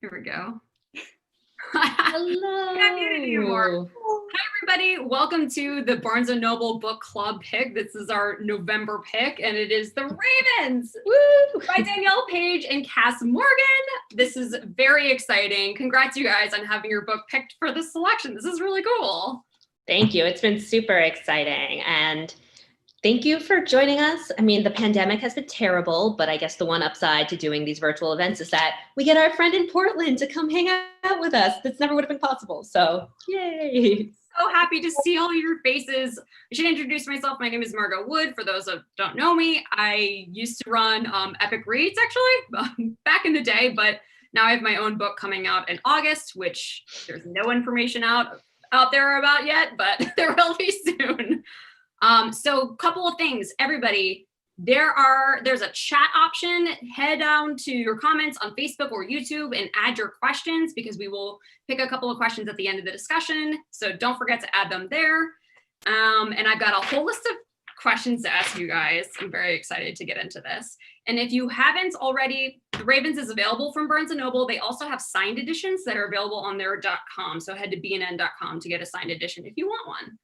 Here we go. Hello. I'm muted anymore. Hi, everybody. Welcome to the Barnes & Noble Book Club pick. This is our November pick, and it is The Ravens by Danielle, Paige, and Kass Morgan. This is very exciting. Congrats, you guys, on having your book picked for this selection. This is really cool. Thank you. It's been super exciting. And thank you for joining us. I mean, the pandemic has been terrible, but I guess the one upside to doing these virtual events is that we get our friend in Portland to come hang out with us. This never would have been possible. So yay. So happy to see all your faces. I should introduce myself. My name is Margot Wood. For those that don't know me, I used to run Epic Reads, actually, back in the day, but now I have my own book coming out in August, which there's no information out there about yet, but there will be soon. So a couple of things, everybody, there's a chat option. Head down to your comments on Facebook or YouTube and add your questions, because we will pick a couple of questions at the end of the discussion. So don't forget to add them there. And I've got a whole list of questions to ask you guys. I'm very excited to get into this. And if you haven't already, The Ravens is available from Barnes & Noble. They also have signed editions that are available on their .com. So head to bnn.com to get a signed edition if you want one.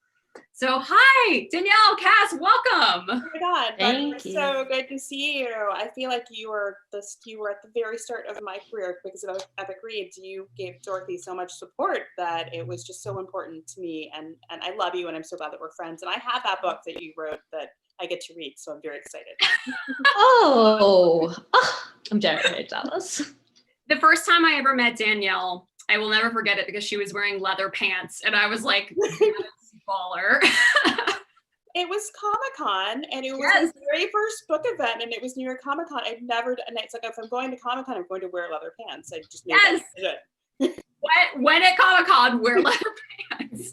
So hi, Danielle, Kass, welcome. Oh my God, Thank you. So good to see you. I feel like you were at the very start of my career because of Epic Reads. You gave Dorothy so much support that it was just so important to me. And I love you, and I'm so glad that we're friends. And I have that book that you wrote that I get to read, so I'm very excited. Oh, I'm very jealous. The first time I ever met Danielle, I will never forget it because she was wearing leather pants, and I was like, baller. It was Comic-Con, and it was the very first book event, and it was New York Comic-Con. I'd never, and it's like, if I'm going to Comic-Con, I'm going to wear leather pants. I just made that. When at Comic-Con, wear leather pants.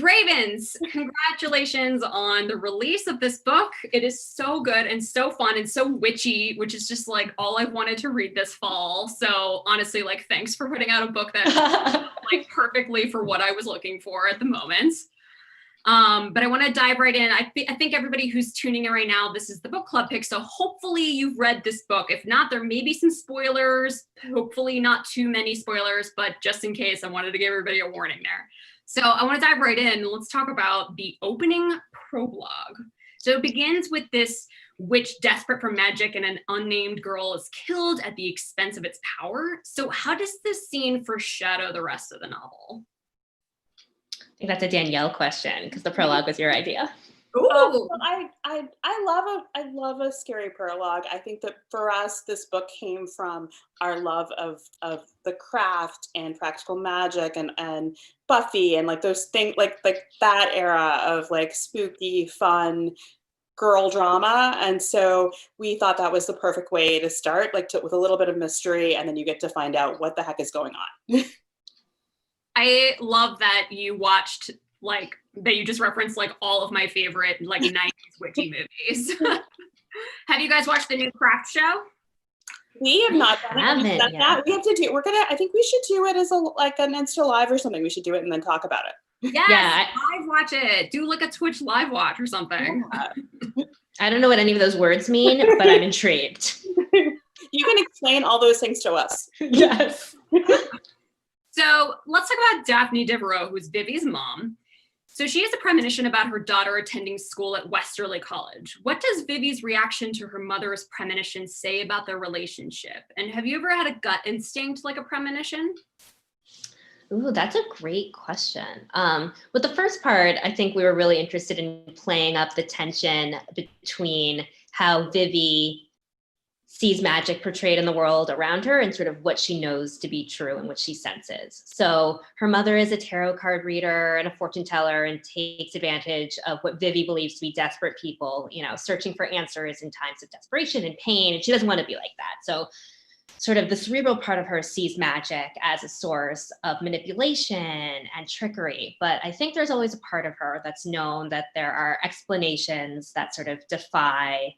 Ravens, congratulations on the release of this book. It is so good and so fun and so witchy, which is just like all I wanted to read this fall. So honestly, like, thanks for putting out a book that like perfectly for what I was looking for at the moment. But I want to dive right in. I think everybody who's tuning in right now, this is the book club pick. So hopefully you've read this book. If not, there may be some spoilers, hopefully not too many spoilers, but just in case, I wanted to give everybody a warning there. So I want to dive right in. Let's talk about the opening prologue. So it begins with this witch desperate for magic, and an unnamed girl is killed at the expense of its power. So how does this scene foreshadow the rest of the novel? I think that's a Danielle question, because the prologue was your idea. Well, I love a scary prologue. I think that for us, this book came from our love of the craft and practical magic and Buffy and like those things, like that era of like spooky, fun girl drama. And so we thought that was the perfect way to start, with a little bit of mystery, and then you get to find out what the heck is going on. I love that you watched that you just referenced like all of my favorite like 90s witchy movies. Have you guys watched the new Craft show? We have not done it. That. We have to do. I think we should do it as an Insta live or something. We should do it and then talk about it. Yes, yeah, live watch it. Do like a Twitch live watch or something. Yeah. I don't know what any of those words mean, but I'm intrigued. You can explain all those things to us. Yes. So let's talk about Daphne Devereaux, who's Vivi's mom. So she has a premonition about her daughter attending school at Westerly College. What does Vivi's reaction to her mother's premonition say about their relationship? And have you ever had a gut instinct like a premonition? Ooh, that's a great question. With the first part, I think we were really interested in playing up the tension between how Vivi sees magic portrayed in the world around her and sort of what she knows to be true and what she senses. So her mother is a tarot card reader and a fortune teller and takes advantage of what Vivi believes to be desperate people, searching for answers in times of desperation and pain. And she doesn't want to be like that. So sort of the cerebral part of her sees magic as a source of manipulation and trickery. But I think there's always a part of her that's known that there are explanations that sort of defy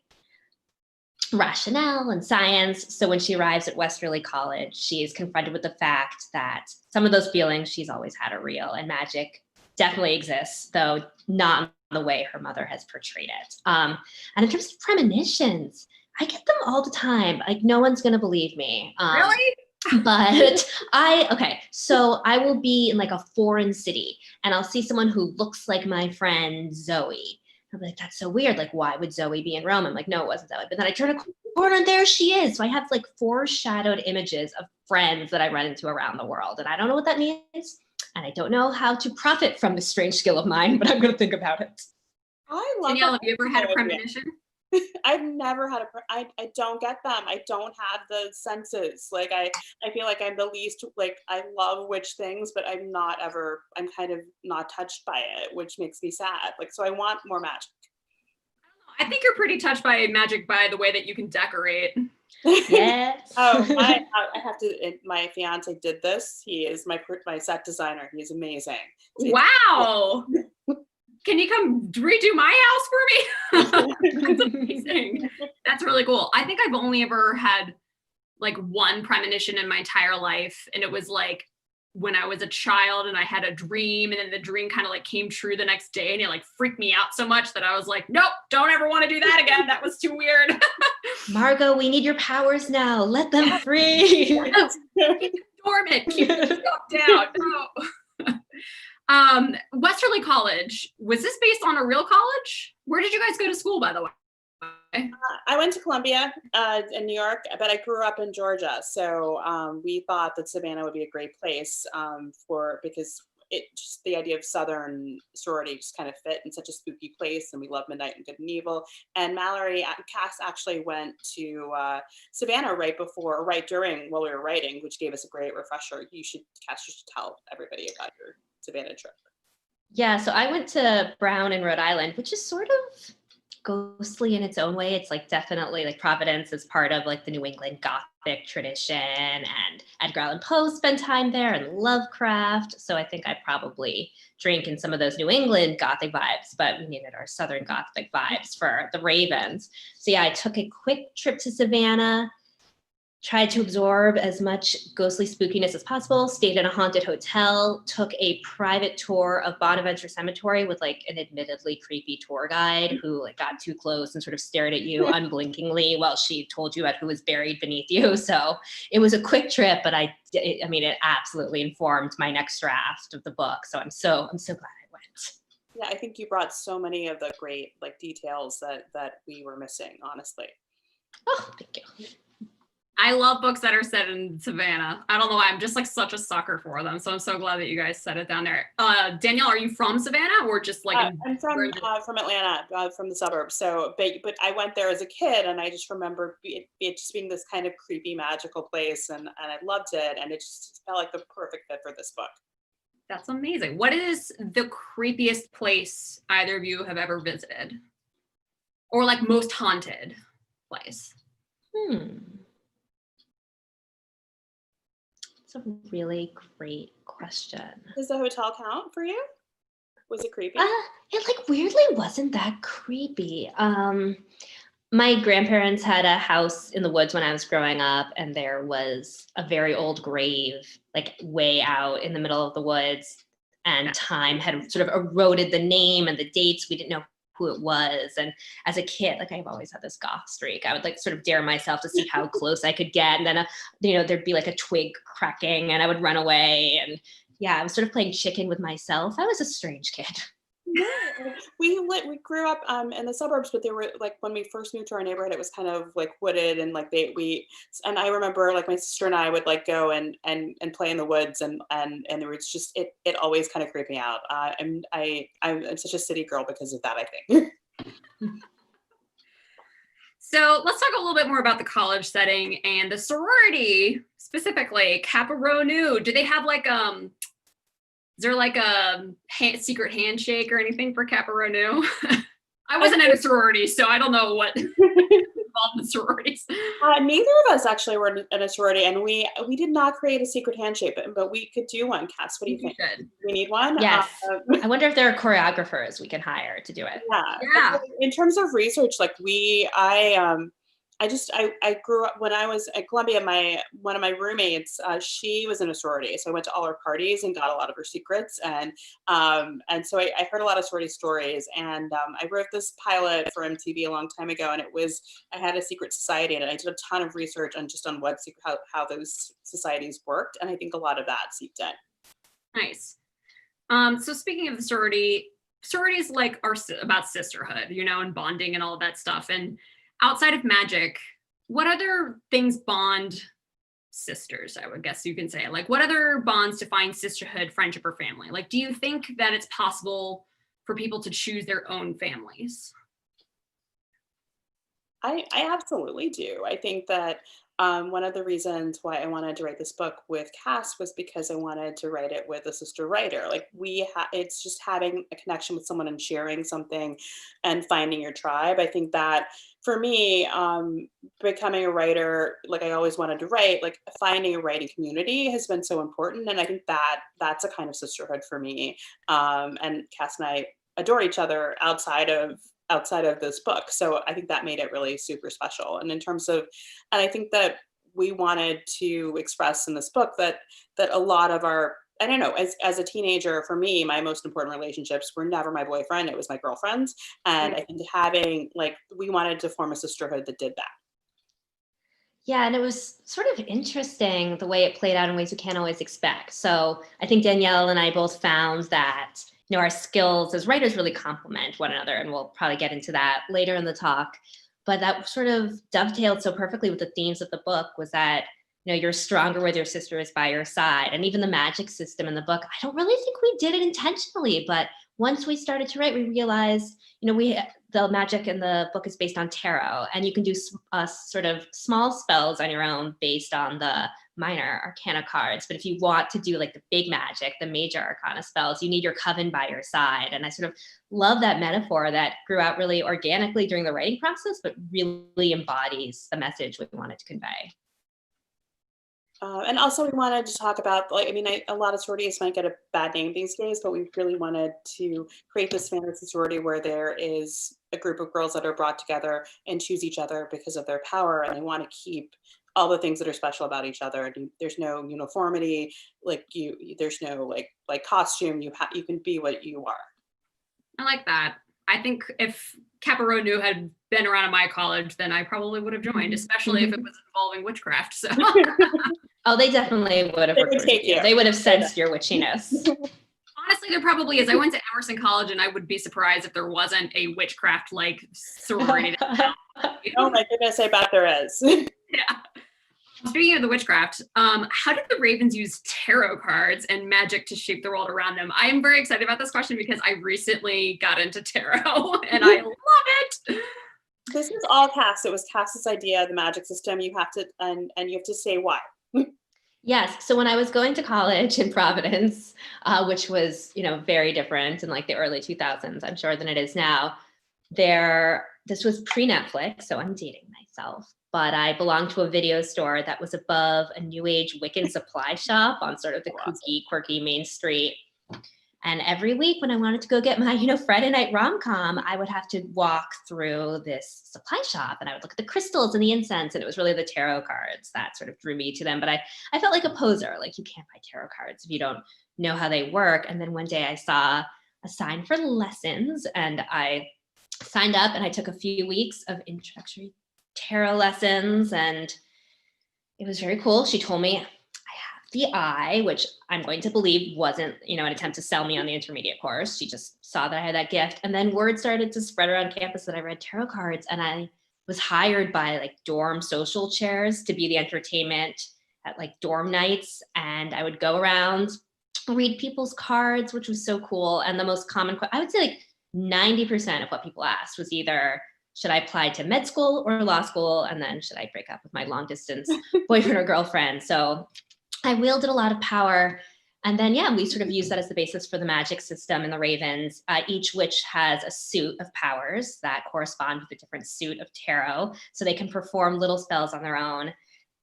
rationale and science. So when she arrives at Westerly College, she is confronted with the fact that some of those feelings she's always had are real, and magic definitely exists, though not in the way her mother has portrayed it. And in terms of premonitions, I get them all the time. Like, no one's going to believe me. Really? But so I will be in like a foreign city and I'll see someone who looks like my friend Zoe. I'm like, that's so weird. Like, why would Zoe be in Rome? I'm like, no, it wasn't Zoe. But then I turn a corner and there she is. So I have like foreshadowed images of friends that I run into around the world. And I don't know what that means. And I don't know how to profit from this strange skill of mine, but I'm going to think about it. I love Danielle, have you ever had a premonition? I've never had I don't get them. I don't have the senses. Like I feel like I'm the least, like I love witch things, but I'm kind of not touched by it, which makes me sad. Like, so I want more magic. I think you're pretty touched by magic by the way that you can decorate. Yes. I have to, my fiance did this. He is my set designer. He's amazing. Wow. Can you come redo my house for me? That's amazing. That's really cool. I think I've only ever had like one premonition in my entire life. And it was like when I was a child and I had a dream, and then the dream kind of like came true the next day, and it like freaked me out so much that I was like, nope, don't ever want to do that again. That was too weird. Margot, we need your powers now. Let them free. Keep them dormant. Keep them stuck down. No. Westerly College, was this based on a real college? Where did you guys go to school, by the way? I went to Columbia in New York, but I grew up in Georgia. So we thought that Savannah would be a great place because it just the idea of Southern sorority just kind of fit in such a spooky place, and we love Midnight and Good and Evil. And Kass actually went to Savannah right during while we were writing, which gave us a great refresher. Kass, you should tell everybody about your Savannah trip. Yeah, so I went to Brown in Rhode Island, which is sort of ghostly in its own way. It's like definitely like Providence is part of like the New England Gothic tradition, and Edgar Allan Poe spent time there, and Lovecraft. So I think I probably drink in some of those New England Gothic vibes, but we needed our Southern Gothic vibes for the Ravens. So yeah, I took a quick trip to Savannah, tried to absorb as much ghostly spookiness as possible, stayed in a haunted hotel, took a private tour of Bonaventure Cemetery with like an admittedly creepy tour guide who like got too close and sort of stared at you unblinkingly while she told you about who was buried beneath you. So it was a quick trip, but it absolutely informed my next draft of the book. So I'm so glad I went. Yeah, I think you brought so many of the great like details that we were missing, honestly. Oh, thank you. I love books that are set in Savannah. I don't know why, I'm just like such a sucker for them. So I'm so glad that you guys set it down there. Danielle, are you from Savannah or just like? I'm from Atlanta, from the suburbs. So, but I went there as a kid, and I just remember it just being this kind of creepy, magical place, and I loved it, and it just felt like the perfect fit for this book. That's amazing. What is the creepiest place either of you have ever visited, or like most haunted place? That's a really great question. Does the hotel count for you? Was it creepy? It like weirdly wasn't that creepy. My grandparents had a house in the woods when I was growing up, and there was a very old grave like way out in the middle of the woods, and time had sort of eroded the name and the dates. We didn't know who it was. And as a kid, like I've always had this goth streak. I would like sort of dare myself to see how close I could get. And then, there'd be like a twig cracking and I would run away. And yeah, I was sort of playing chicken with myself. I was a strange kid. Yeah, we grew up in the suburbs, but there were like when we first moved to our neighborhood, it was kind of like wooded, and like and I remember like my sister and I would like go and play in the woods, and there was just it always kind of creeped me out. I'm such a city girl because of that, I think. So let's talk a little bit more about the college setting and the sorority, specifically Kappa Rho Nu. Do they have like is there like a secret handshake or anything for Kappa Rho Nu? I wasn't in a sorority, so I don't know what involved in sororities. Neither of us actually were in a sorority, and we did not create a secret handshake, but we could do one. Kass, what do you think? We need one? Yes. I wonder if there are choreographers we can hire to do it. Yeah. In terms of research, like I I grew up when I was at Columbia. One of my roommates, she was in a sorority, so I went to all her parties and got a lot of her secrets, and so I heard a lot of sorority stories. And I wrote this pilot for MTV a long time ago, and I had a secret society, and I did a ton of research on how those societies worked, and I think a lot of that seeped in. Nice. So speaking of the sororities like are about sisterhood, and bonding and all of that stuff. And outside of magic, what other things bond sisters, I would guess you can say? Like, what other bonds define sisterhood, friendship, or family? Like, do you think that it's possible for people to choose their own families? I absolutely do. I think that one of the reasons why I wanted to write this book with Kass was because I wanted to write it with a sister writer. Like it's just having a connection with someone and sharing something and finding your tribe. I think that for me, becoming a writer, like I always wanted to write, like finding a writing community has been so important. And I think that that's a kind of sisterhood for me. And Kass and I adore each other outside of this book. So I think that made it really super special. And I think that we wanted to express in this book that a lot of our, I don't know, as a teenager, for me, my most important relationships were never my boyfriend, it was my girlfriends. And I think we wanted to form a sisterhood that did that. Yeah, and it was sort of interesting the way it played out in ways you can't always expect. So I think Danielle and I both found that our skills as writers really complement one another, and we'll probably get into that later in the talk. But that sort of dovetailed so perfectly with the themes of the book was that, you're stronger with your sister is by your side. And even the magic system in the book, I don't really think we did it intentionally, but once we started to write, we realized, the magic in the book is based on tarot, and you can do sort of small spells on your own based on the minor arcana cards. But if you want to do like the big magic, the major arcana spells, you need your coven by your side. And I sort of love that metaphor that grew out really organically during the writing process, but really embodies the message we wanted to convey. And also we wanted to talk about, a lot of sororities might get a bad name these days, but we really wanted to create this fantasy sorority where there is a group of girls that are brought together and choose each other because of their power, and they want to keep all the things that are special about each other. There's no uniformity, there's no like costume. You can be what you are. I like that. I think if Kappa Rho Nu had been around at my college, then I probably would have joined, especially if it was involving witchcraft. So. Oh, they definitely would have recruited you. They would have sensed your witchiness. Honestly, there probably is. I went to Emerson College, and I would be surprised if there wasn't a witchcraft-like sorority. Oh my goodness, I bet there is. Yeah. Speaking of the witchcraft, how did the Ravens use tarot cards and magic to shape the world around them? I am very excited about this question because I recently got into tarot, and I love it. This was all Kass. It was Kass's idea, the magic system. You have to, and you have to say why. Yes. So when I was going to college in Providence, which was, very different in like the early 2000s, I'm sure, than it is now, this was pre-Netflix, so I'm dating myself, but I belonged to a video store that was above a new age Wiccan supply shop on sort of the kooky, quirky main street. And every week when I wanted to go get my, Friday night rom-com, I would have to walk through this supply shop, and I would look at the crystals and the incense, and it was really the tarot cards that sort of drew me to them. But I felt like a poser, like you can't buy tarot cards if you don't know how they work. And then one day I saw a sign for lessons, and I signed up, and I took a few weeks of introductory tarot lessons, and it was very cool. She told me the eye, which I'm going to believe wasn't, an attempt to sell me on the intermediate course. She just saw that I had that gift. And then word started to spread around campus that I read tarot cards, and I was hired by like dorm social chairs to be the entertainment at like dorm nights. And I would go around, read people's cards, which was so cool. And the most common, I would say like 90% of what people asked was either, should I apply to med school or law school? And then should I break up with my long distance boyfriend or girlfriend? So I wielded a lot of power. And then, we sort of use that as the basis for the magic system in the Ravens. Each witch has a suit of powers that correspond with a different suit of tarot. So they can perform little spells on their own.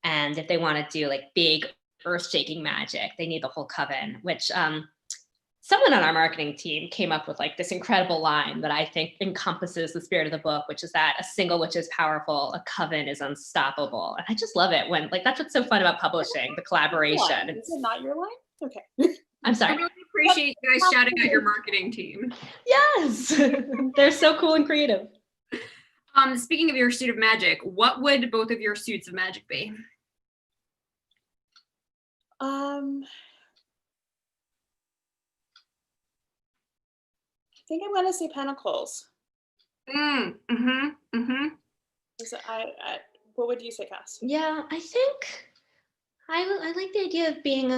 And if they want to do like big earth-shaking magic, they need the whole coven, which someone on our marketing team came up with like this incredible line that I think encompasses the spirit of the book, which is that a single witch is powerful, a coven is unstoppable. And I just love it when like, that's what's so fun about publishing, the collaboration. Is it not your line? Okay. I'm sorry. I really appreciate you guys shouting out your marketing team. Yes, they're so cool and creative. Speaking of your suit of magic, what would both of your suits of magic be? I think I'm gonna say pentacles. What would you say, Kass? Yeah, I think I like the idea of being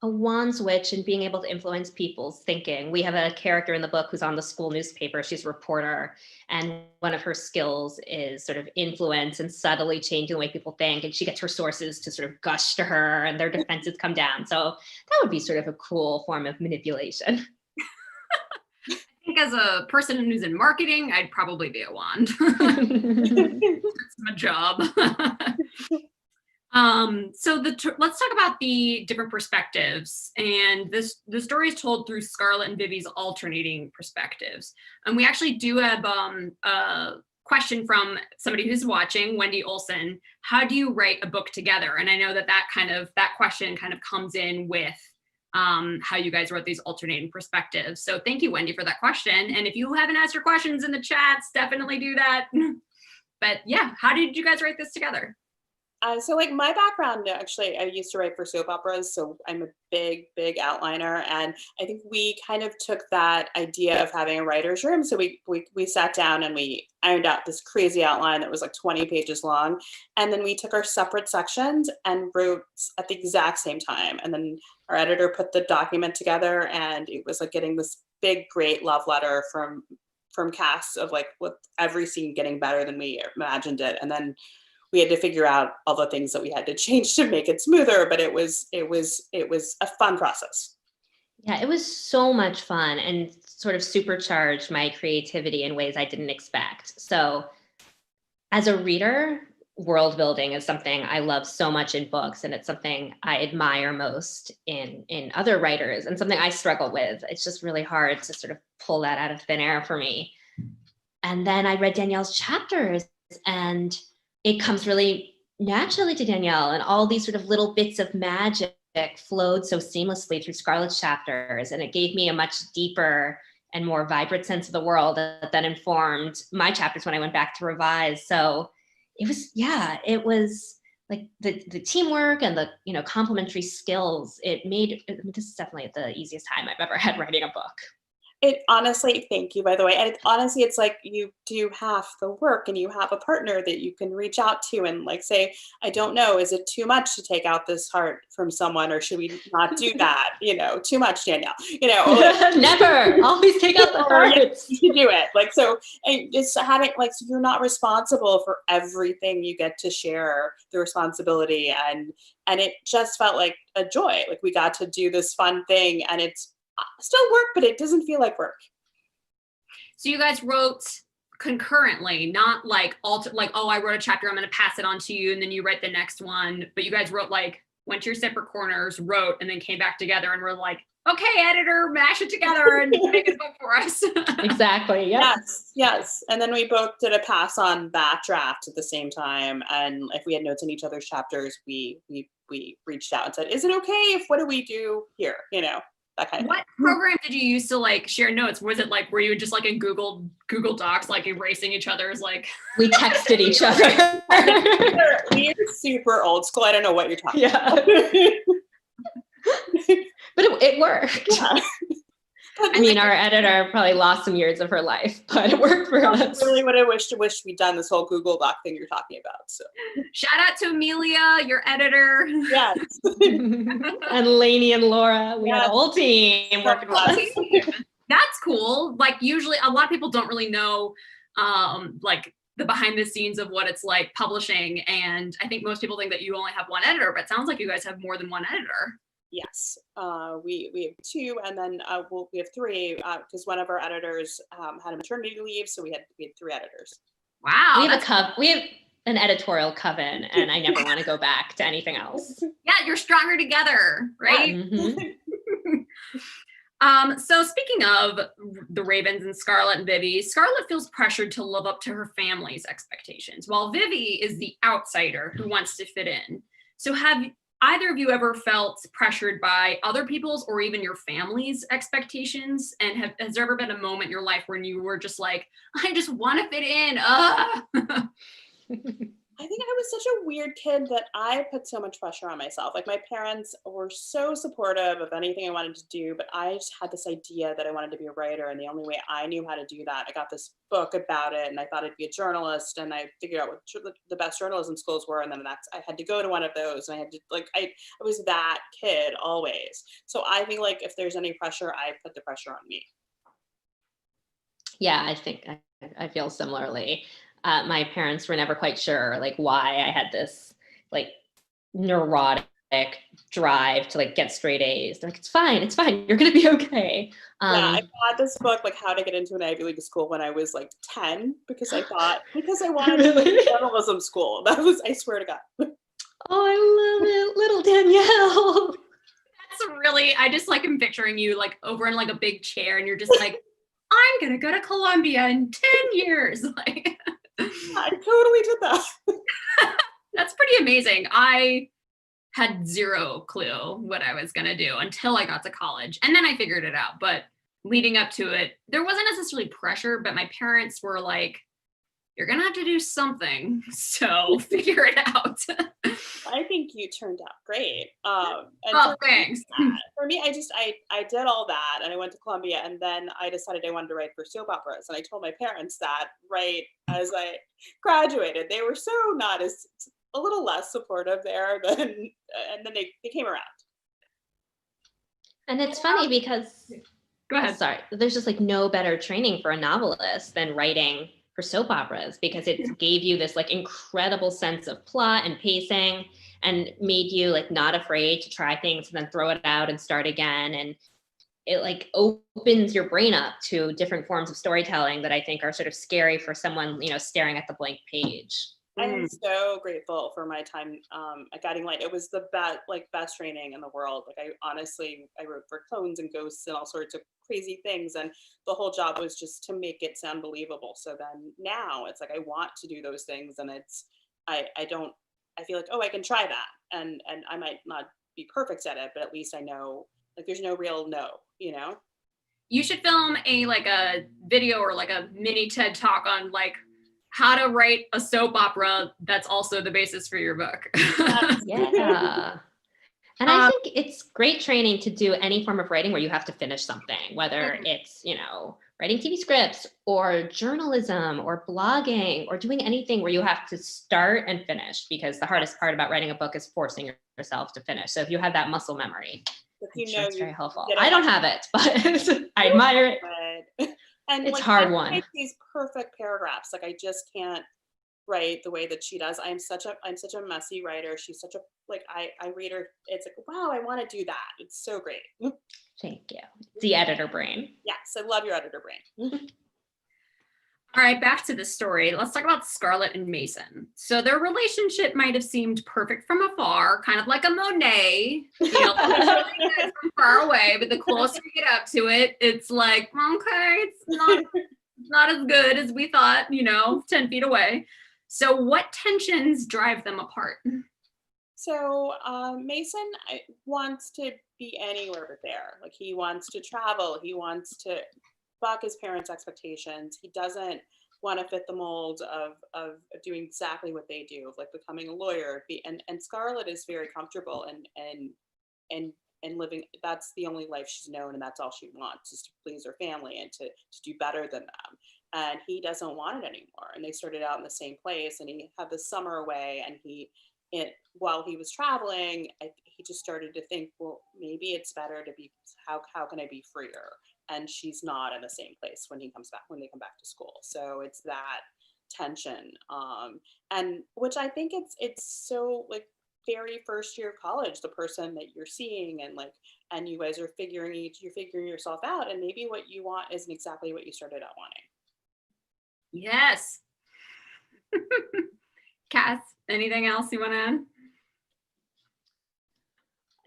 a wands witch and being able to influence people's thinking. We have a character in the book who's on the school newspaper. She's a reporter, and one of her skills is sort of influence and subtly changing the way people think. And she gets her sources to sort of gush to her, and their defenses come down. So that would be sort of a cool form of manipulation. I think as a person who's in marketing, I'd probably be a wand. That's my job. So let's talk about the different perspectives, and the story is told through Scarlett and Vivi's alternating perspectives. And we actually do have a question from somebody who's watching, Wendy Olson. How do you write a book together? And I know that question kind of comes in with how you guys wrote these alternating perspectives. So thank you, Wendy, for that question. And if you haven't asked your questions in the chats, definitely do that. But yeah, how did you guys write this together? So like my background, actually, I used to write for soap operas, so I'm a big outliner, and I think we kind of took that idea of having a writer's room. So we sat down and we ironed out this crazy outline that was like 20 pages long, and then we took our separate sections and wrote at the exact same time. And then our editor put the document together, and it was like getting this big, great love letter from Kass of like with every scene getting better than we imagined it, and then we had to figure out all the things that we had to change to make it smoother, but it was a fun process. Yeah, it was so much fun and sort of supercharged my creativity in ways I didn't expect. So as a reader, world building is something I love so much in books, and it's something I admire most in other writers, and something I struggle with. It's just really hard to sort of pull that out of thin air for me. And then I read Danielle's chapters, and it comes really naturally to Danielle, and all these sort of little bits of magic flowed so seamlessly through Scarlett's chapters, and it gave me a much deeper and more vibrant sense of the world that then informed my chapters when I went back to revise. So it was like the teamwork and the complementary skills. This is definitely the easiest time I've ever had writing a book. It honestly, thank you, by the way. And it's like you do half the work, and you have a partner that you can reach out to and like say, I don't know, is it too much to take out this heart from someone, or should we not do that? Too much, Danielle. Never. Always take out the hearts. You do it. Like, so, and just having like, so you're not responsible for everything. You get to share the responsibility, and it just felt like a joy. Like we got to do this fun thing, and it's still work, but it doesn't feel like work. So you guys wrote concurrently, not like I wrote a chapter, I'm going to pass it on to you, and then you write the next one. But you guys wrote went to your separate corners, wrote, and then came back together and were like, okay, editor, mash it together and make a book for us. Exactly. Yeah. Yes. And then we both did a pass on that draft at the same time. And if we had notes in each other's chapters, we reached out and said, is it okay what do we do here? That kind of what thing. program did you use to share notes? Was it were you just in Google Docs, erasing each other's We texted each other. We're super old school. I don't know what you're talking about. But it worked. Yeah. I mean, our editor probably lost some years of her life, but it worked for us. Really what I wish we'd done, this whole Google Doc thing you're talking about. So shout out to Amelia, your editor. Yes. And Lainey and Laura. We had a whole team working with us. That's cool. Usually a lot of people don't really know the behind the scenes of what it's like publishing. And I think most people think that you only have one editor, but it sounds like you guys have more than one editor. Yes, we have two, and then we have three because one of our editors had a maternity leave, so we had three editors. Wow, we have an editorial coven, and I never want to go back to anything else. Yeah, you're stronger together, right? Mm-hmm. So speaking of the Ravens and Scarlett and Vivi, Scarlett feels pressured to live up to her family's expectations, while Vivi is the outsider who wants to fit in. So have either of you ever felt pressured by other people's or even your family's expectations? And has there ever been a moment in your life when you were just like, I just want to fit in? I think I was such a weird kid that I put so much pressure on myself. Like, my parents were so supportive of anything I wanted to do, but I just had this idea that I wanted to be a writer, and the only way I knew how to do that, I got this book about it, and I thought I'd be a journalist, and I figured out what the best journalism schools were, and then I had to go to one of those, and I had to, like, I was that kid always. So I think, like, if there's any pressure, I put the pressure on me. Yeah, I think I feel similarly. My parents were never quite sure like why I had this like neurotic drive to like get straight A's. They're like, it's fine, you're gonna be okay. Yeah, I bought this book, like How to Get into an Ivy League School, when I was like 10 because I wanted to go to journalism school. That was, I swear to God. Oh, I love it, little Danielle. That's really, I just like am picturing you like over in like a big chair and you're just like, I'm gonna go to Columbia in 10 years. Like, I totally did that. That's pretty amazing. I had zero clue what I was gonna do until I got to college, and then I figured it out. But leading up to it, there wasn't necessarily pressure, but my parents were like, you're gonna have to do something, so figure it out. I think you turned out great. Thanks. For me, I did all that, and I went to Columbia, and then I decided I wanted to write for soap operas, and I told my parents that right as I graduated. They were so not as, a little less supportive there than, and then they came around. And it's funny because, Go ahead. Sorry, there's just like no better training for a novelist than writing for soap operas, because it gave you this like incredible sense of plot and pacing and made you like not afraid to try things and then throw it out and start again. And it like opens your brain up to different forms of storytelling that I think are sort of scary for someone, you know, staring at the blank page. I am so grateful for my time at Guiding Light. It was the best training in the world. Like, I wrote for clones and ghosts and all sorts of crazy things, and the whole job was just to make it sound believable. So then now it's like I want to do those things, and it's I feel like, oh, I can try that, and I might not be perfect at it, but at least I know like there's no real no, you know. You should film a video or like a mini TED talk on like how to write a soap opera that's also the basis for your book. Yeah. And I think it's great training to do any form of writing where you have to finish something, whether it's, you know, writing TV scripts or journalism or blogging or doing anything where you have to start and finish, because the hardest part about writing a book is forcing yourself to finish. So if you have that muscle memory, it's very helpful. I don't have it, but I admire it. And it's like, hard one. These perfect paragraphs, like I just can't write the way that she does. I'm such a messy writer. She's such a, like, I read her, it's like, wow, I want to do that. It's so great. Thank you. It's the editor brain. Yes, I love your editor brain. All right, back to the story. Let's talk about Scarlett and Mason. So their relationship might have seemed perfect from afar, kind of like a Monet, you know, really good from far away, but the closer you get up to it, it's like, okay, it's not as good as we thought, you know, 10 feet away. So what tensions drive them apart? So Mason wants to be anywhere but there. Like, he wants to travel. He wants to buck his parents' expectations. He doesn't want to fit the mold of doing exactly what they do, of like becoming a lawyer. And Scarlett is very comfortable and living. That's the only life she's known, and that's all she wants, is to please her family and to do better than them. And he doesn't want it anymore. And they started out in the same place, and he had the summer away, and while he was traveling, he just started to think, well, maybe it's better to be, how can I be freer? And she's not in the same place when they come back to school. So it's that tension. And which I think it's so like very first year of college, the person that you're seeing, and you guys are figuring yourself out, and maybe what you want isn't exactly what you started out wanting. Yes. Kass, anything else you want to add?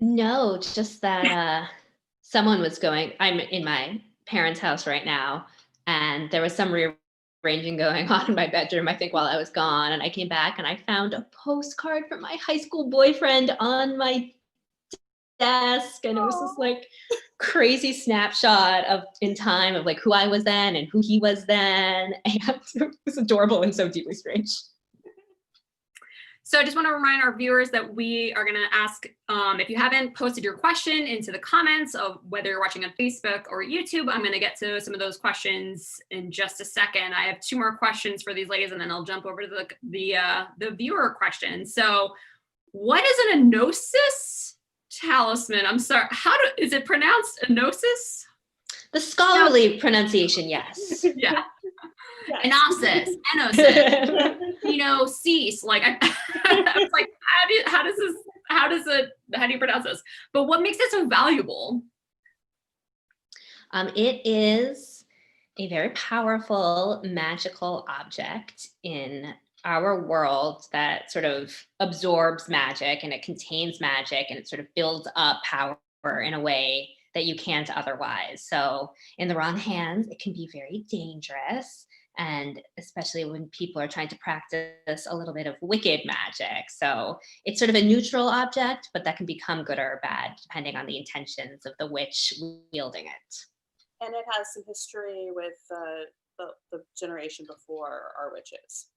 No, just that someone was going, I'm in my parents' house right now, and there was some rearranging going on in my bedroom, I think, while I was gone. And I came back and I found a postcard from my high school boyfriend on my desk. And it was this like crazy snapshot of in time of like who I was then and who he was then. And it was adorable and so deeply strange. So I just want to remind our viewers that we are going to ask, if you haven't posted your question into the comments of whether you're watching on Facebook or YouTube, I'm going to get to some of those questions in just a second. I have 2 more questions for these ladies, and then I'll jump over to the viewer questions. So what is an Gnosis talisman? I'm sorry, is it pronounced Gnosis? The scholarly pronunciation, yes. Yeah. Yes. Enosis, cease. Like I was like, how do you pronounce this? But what makes it so valuable? It is a very powerful magical object in our world that sort of absorbs magic, and it contains magic, and it sort of builds up power in a way that you can't otherwise. So in the wrong hands, it can be very dangerous. And especially when people are trying to practice a little bit of wicked magic. So it's sort of a neutral object, but that can become good or bad depending on the intentions of the witch wielding it. And it has some history with the generation before our witches.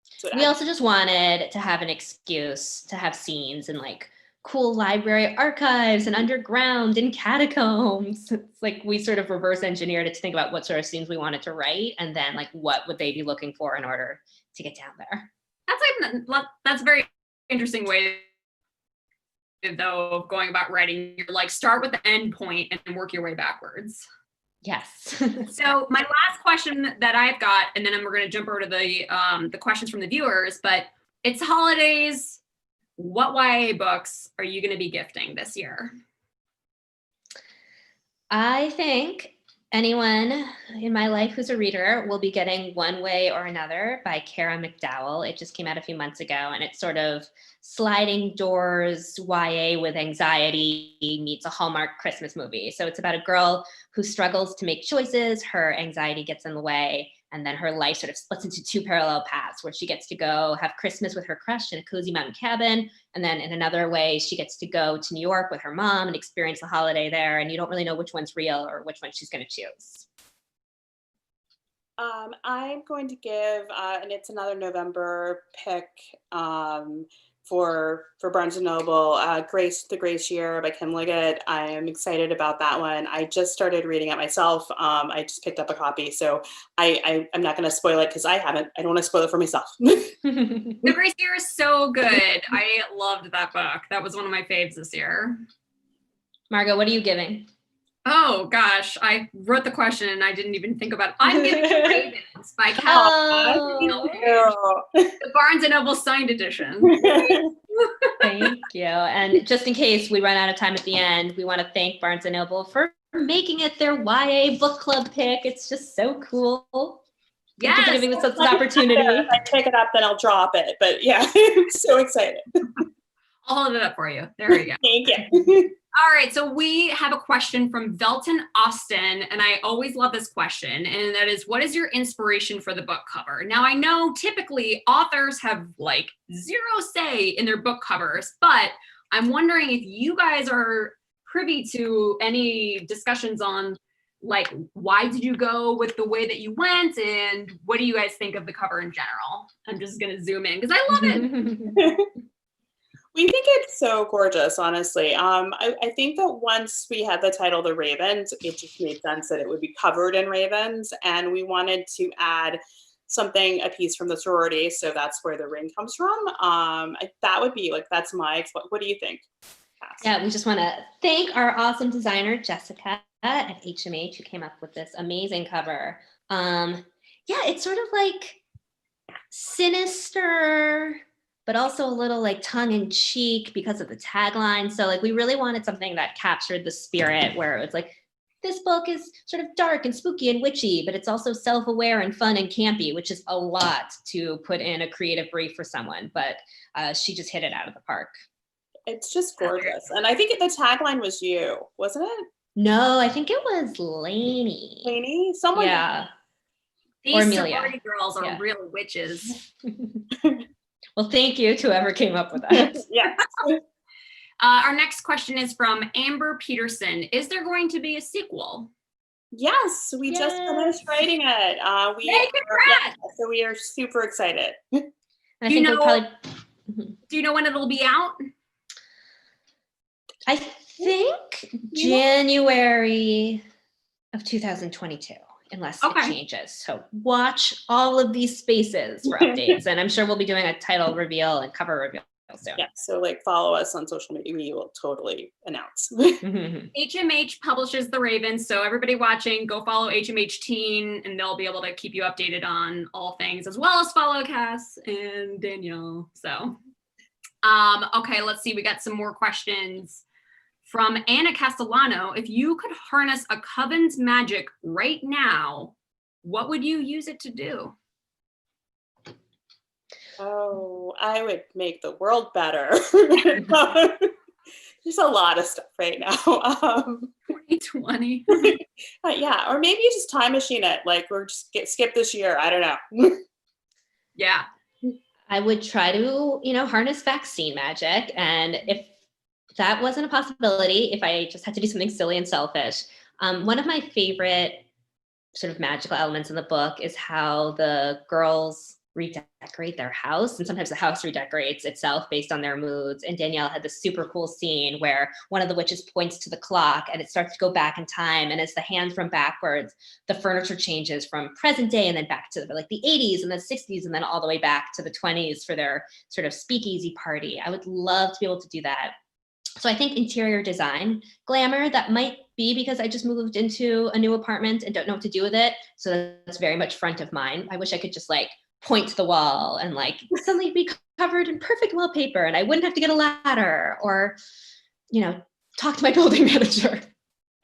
So we also just wanted to have an excuse to have scenes in like cool library archives and underground and catacombs. It's like we sort of reverse engineered it to think about what sort of scenes we wanted to write, and then like what would they be looking for in order to get down there. That's a very interesting way, though, of going about writing. You're like, start with the end point and work your way backwards. Yes. So my last question that I've got, and then we're going to jump over to the questions from the viewers, but it's holidays. What YA books are you going to be gifting this year? I think anyone in my life who's a reader will be getting One Way or Another by Kara McDowell. It just came out a few months ago, and it's sort of sliding doors YA with anxiety meets a Hallmark Christmas movie. So it's about a girl who struggles to make choices, her anxiety gets in the way, and then her life sort of splits into 2 parallel paths where she gets to go have Christmas with her crush in a cozy mountain cabin. And then in another way, she gets to go to New York with her mom and experience the holiday there. And you don't really know which one's real or which one she's going to choose. I'm going to give, and it's another November pick, for Barnes & Noble, The Grace Year by Kim Liggett. I am excited about that one. I just started reading it myself. I just picked up a copy, so I'm not going to spoil it because I don't want to spoil it for myself. The Grace Year is so good. I loved that book. That was one of my faves this year. Margot, what are you giving? Oh gosh, I wrote the question and I didn't even think about it. I'm giving Ravens by Kass. The Barnes & Noble signed edition. Thank you. And just in case we run out of time at the end, we want to thank Barnes & Noble for making it their YA book club pick. It's just so cool. Thank you for giving us this opportunity. If I pick it up, then I'll drop it. But yeah, I'm so excited. I'll hold it up for you. There we go. Thank you. All right, so we have a question from Velton Austin, and I always love this question, and that is, what is your inspiration for the book cover? Now, I know typically authors have like 0 say in their book covers, but I'm wondering if you guys are privy to any discussions on like, why did you go with the way that you went, and what do you guys think of the cover in general? I'm just gonna zoom in because I love it. We think it's so gorgeous, honestly. I think that once we had the title The Ravens, it just made sense that it would be covered in ravens. And we wanted to add a piece from the sorority. So that's where the ring comes from. That would be like, that's what do you think, Kass? Yeah, we just want to thank our awesome designer, Jessica at HMH, who came up with this amazing cover. Yeah, it's sort of like sinister, but also a little like tongue-in-cheek because of the tagline. So like we really wanted something that captured the spirit, where it's like, this book is sort of dark and spooky and witchy, but it's also self-aware and fun and campy, which is a lot to put in a creative brief for someone. But she just hit it out of the park. It's just gorgeous. And I think the tagline was you, wasn't it? No, I think it was Lainey. Lainey? Someone. Yeah. These Or Amelia. sorority girls are Yeah. real witches. Well, thank you to whoever came up with that. Yeah. Our next question is from Amber Peterson. Is there going to be a sequel? Yes, we just finished writing it. Yay, congrats! So we are super excited. And I Do you think we'll know- probably. Do you know when it'll be out? I think January of 2022, unless it changes. So watch all of these spaces for updates, and I'm sure we'll be doing a title reveal and cover reveal soon. Yeah, so like follow us on social media. We will totally announce. HMH publishes The Raven, so everybody watching, go follow HMH Teen, and they'll be able to keep you updated on all things, as well as follow Kass and Danielle. So, okay, let's see. We got some more questions from Anna Castellano. If you could harness a coven's magic right now, what would you use it to do? Oh, I would make the world better. There's a lot of stuff right now. 2020. Yeah, or maybe you just time machine it. Like we're just skip this year. I don't know. Yeah. I would try to, harness vaccine magic. And if that wasn't a possibility, if I just had to do something silly and selfish, one of my favorite sort of magical elements in the book is how the girls redecorate their house, and sometimes the house redecorates itself based on their moods. And Danielle had this super cool scene where one of the witches points to the clock and it starts to go back in time, and as the hands run backwards, the furniture changes from present day and then back to the 80s and the 60s and then all the way back to the 20s for their sort of speakeasy party. I would love to be able to do that. So I think interior design, glamour, that might be because I just moved into a new apartment and don't know what to do with it. So that's very much front of mind. I wish I could just point to the wall and suddenly be covered in perfect wallpaper and I wouldn't have to get a ladder or, talk to my building manager.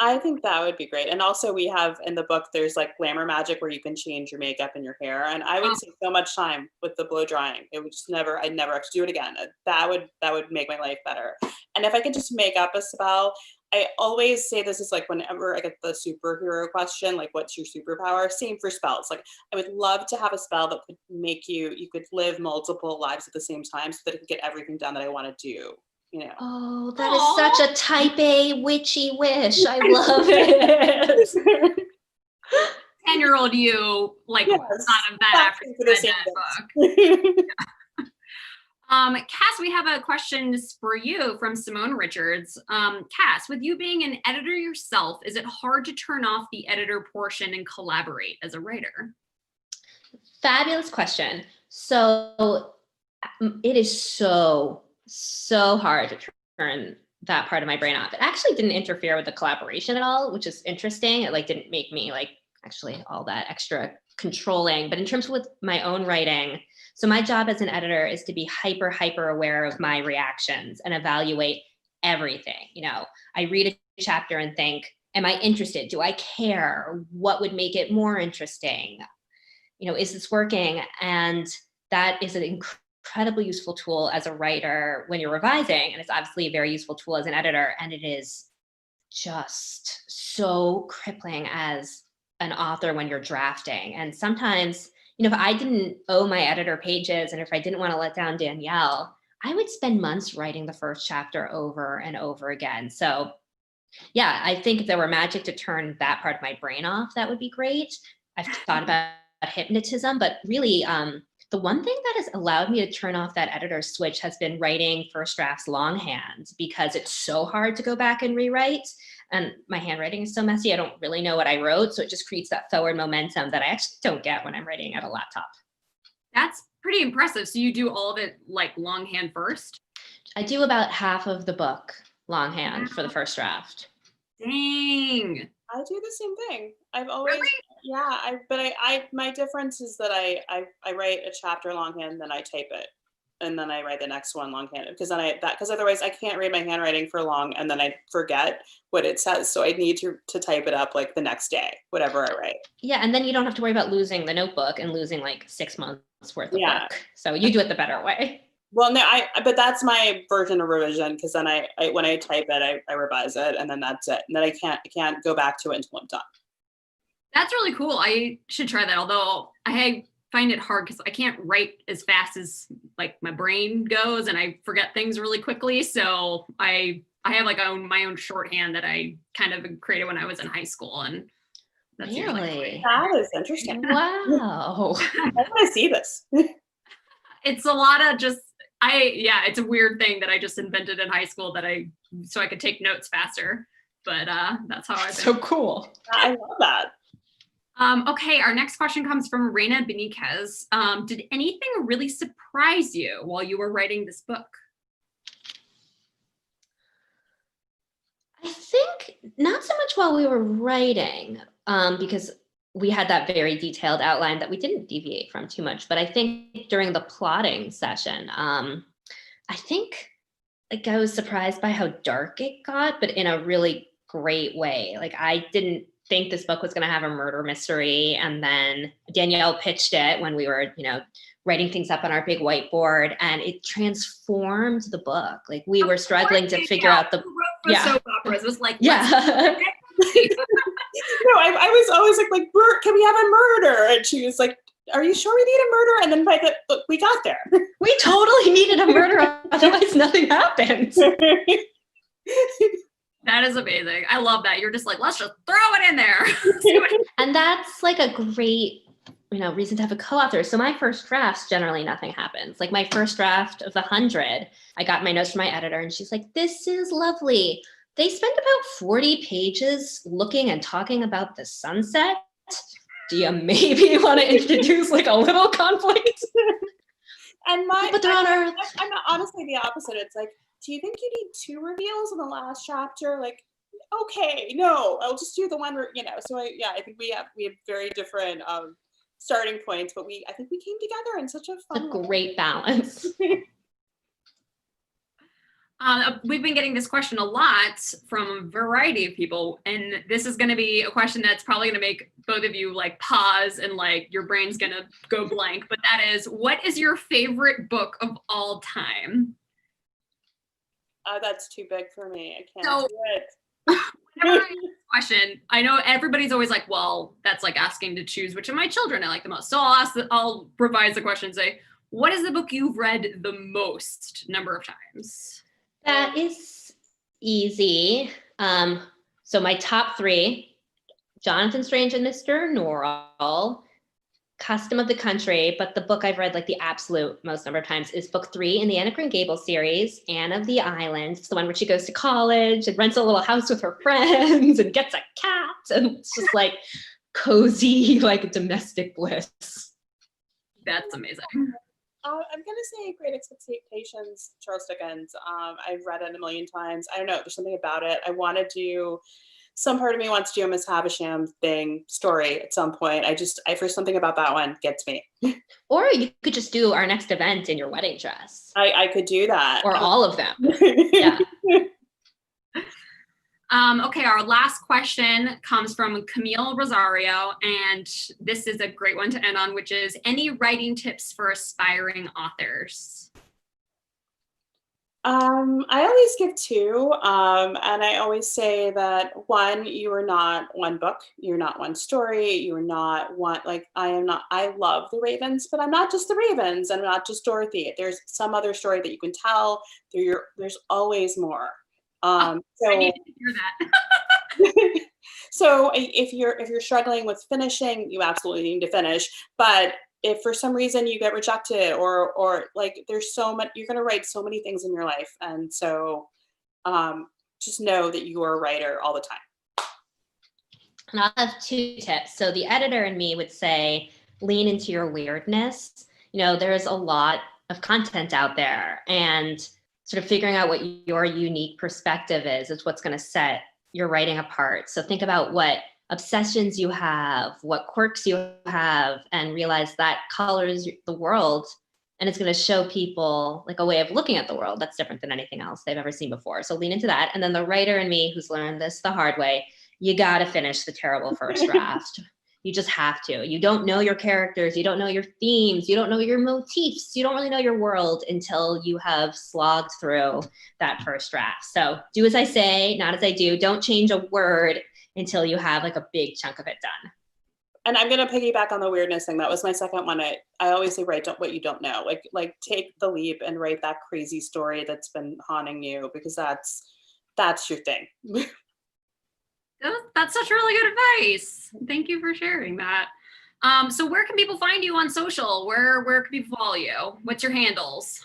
I think that would be great. And also we have in the book, there's glamour magic where you can change your makeup and your hair. And I would save so much time with the blow drying. It would I'd never have to do it again. That would make my life better. And if I could just make up a spell, I always say this is whenever I get the superhero question, what's your superpower? Same for spells. I would love to have a spell that could make you could live multiple lives at the same time so that it could get everything done that I want to do. Oh, that is such a type A witchy wish. I love it. 10-year-old you, yes, thought of that after you read that book. Kass, we have a question for you from Simone Richards. Kass, with you being an editor yourself, is it hard to turn off the editor portion and collaborate as a writer? Fabulous question. So it is so hard to turn that part of my brain off. It actually didn't interfere with the collaboration at all, which is interesting. It didn't make me actually all that extra controlling. But in terms of with my own writing, so my job as an editor is to be hyper aware of my reactions and evaluate everything. I read a chapter and think, am I interested? Do I care? What would make it more interesting? Is this working? And that is an incredibly useful tool as a writer when you're revising. And it's obviously a very useful tool as an editor. And it is just so crippling as an author when you're drafting. And sometimes, if I didn't owe my editor pages and if I didn't want to let down Danielle, I would spend months writing the first chapter over and over again. So yeah, I think if there were magic to turn that part of my brain off, that would be great. I've thought about hypnotism, but really the one thing that has allowed me to turn off that editor switch has been writing first drafts longhand, because it's so hard to go back and rewrite. And my handwriting is so messy, I don't really know what I wrote. So it just creates that forward momentum that I actually don't get when I'm writing at a laptop. That's pretty impressive. So you do all of it longhand first? I do about half of the book longhand for the first draft. Dang. I do the same thing. I've always, my difference is that I write a chapter longhand, then I type it. And then I write the next one longhand because otherwise I can't read my handwriting for long and then I forget what it says. So I need to type it up the next day, whatever I write. Yeah, and then you don't have to worry about losing the notebook and losing 6 months worth of work. So you do it the better way. Well, no, but that's my version of revision, because then I when I type it, I revise it, and then that's it. And then I can't go back to it until I'm done. That's really cool. I should try that. Although I find it hard because I can't write as fast as like my brain goes, and I forget things really quickly. So I have like my own shorthand that I kind of created when I was in high school, and that's Really? That is interesting. Wow. I want to see this. It's a lot of just it's a weird thing that I just invented in high school so I could take notes faster. But that's how I've been. So cool. I love that. Okay, our next question comes from Reina Beniquez. Did anything really surprise you while you were writing this book? I think not so much while we were writing, because we had that very detailed outline that we didn't deviate from too much. But I think during the plotting session, I think like I was surprised by how dark it got, but in a really great way. Like I didn't think this book was going to have a murder mystery. And then Danielle pitched it when we were, writing things up on our big whiteboard, and it transformed the book. Like we were struggling to figure out the soap operas. It was like, yeah. No, I was always like, can we have a murder? And she was like, are you sure we need a murder? And then by the book, we got there. We totally needed a murder, otherwise nothing happens. That is amazing. I love that. You're just like, let's just throw it in there. And that's like a great, reason to have a co-author. So my first drafts, generally nothing happens. Like my first draft of the 100, I got my notes from my editor and she's like, this is lovely. They spent about 40 pages looking and talking about the sunset. Do you maybe want to introduce like a little conflict? And but they're on Earth. I'm honestly the opposite. It's like, do you think you need 2 reveals in the last chapter? Like, okay, no, I'll just do the one. So I think we have very different starting points, but I think we came together in such a fun way. Great balance. We've been getting this question a lot from a variety of people, and this is going to be a question that's probably going to make both of you like pause and like your brain's going to go blank. But that is, what is your favorite book of all time? That's too big for me. I can't do it. Whenever I ask this question, I know everybody's always like, well, that's like asking to choose which of my children I like the most. So I'll revise the question and say, what is the book you've read the most number of times? That is easy. So my top 3, Jonathan Strange and Mr. Norrell, Custom of the Country, but the book I've read like the absolute most number of times is book 3 in the Anne of Green Gables series, Anne of the Island. It's the one where she goes to college and rents a little house with her friends and gets a cat, and it's just like cozy, like domestic bliss. That's amazing. I'm gonna say Great Expectations, Charles Dickens. I've read it a million times. I don't know, there's something about it. Some part of me wants to do a Miss Havisham story at some point. For something about that one gets me. Or you could just do our next event in your wedding dress. I could do that. Or all of them. Yeah. Okay, our last question comes from Camille Rosario, and this is a great one to end on, which is, any writing tips for aspiring authors? I always give 2, and I always say that 1, you are not one book, you're not one story, you are not one, I love the Ravens, but I'm not just the Ravens, I'm not just Dorothy. There's some other story that you can tell. There's always more. I need to hear that. So if you're struggling with finishing, you absolutely need to finish. But if for some reason you get rejected or like there's so much, you're going to write so many things in your life. And so just know that you are a writer all the time. And I'll have 2 tips. So the editor in me would say, lean into your weirdness. There's a lot of content out there, and sort of figuring out what your unique perspective is what's going to set your writing apart. So think about what obsessions you have, what quirks you have, and realize that colors the world, and it's going to show people like a way of looking at the world that's different than anything else they've ever seen before. So lean into that. And then the writer in me, who's learned this the hard way, you got to finish the terrible first draft. You just have to. You don't know your characters. You don't know your themes. You don't know your motifs. You don't really know your world until you have slogged through that first draft. So do as I say, not as I do. Don't change a word until you have like a big chunk of it done. And I'm going to piggyback on the weirdness thing. That was my second one. I always say, write what you don't know. Like take the leap and write that crazy story that's been haunting you, because that's your thing. That's such really good advice. Thank you for sharing that. So where can people find you on social? Where can people follow you? What's your handles?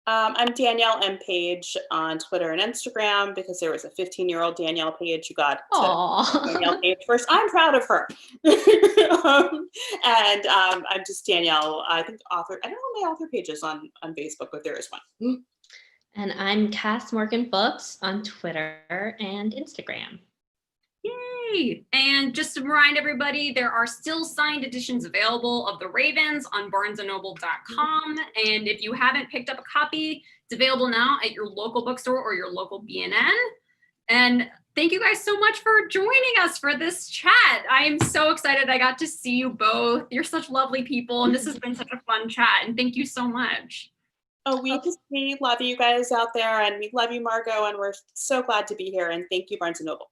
I'm Danielle and Paige on Twitter and Instagram, because there was a 15-year-old Danielle Paige who got to Danielle Paige first. I'm proud of her. I'm just Danielle, I think author. I don't know my author pages on Facebook, but there is one. And I'm Kass Morgan Books on Twitter and Instagram. Yay! And just to remind everybody, there are still signed editions available of The Ravens on barnesandnoble.com. And if you haven't picked up a copy, it's available now at your local bookstore or your local B&N. And thank you guys so much for joining us for this chat. I am so excited I got to see you both. You're such lovely people, and this has been such a fun chat. And thank you so much. Oh, we love you guys out there, and we love you, Margot, and we're so glad to be here. And thank you, Barnes & Noble.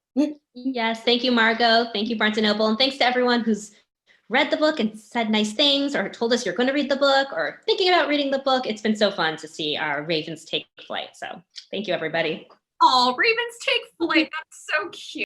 Yes, thank you, Margot. Thank you, Barnes & Noble. And thanks to everyone who's read the book and said nice things or told us you're going to read the book or thinking about reading the book. It's been so fun to see our ravens take flight. So thank you, everybody. Oh, ravens take flight. That's so cute.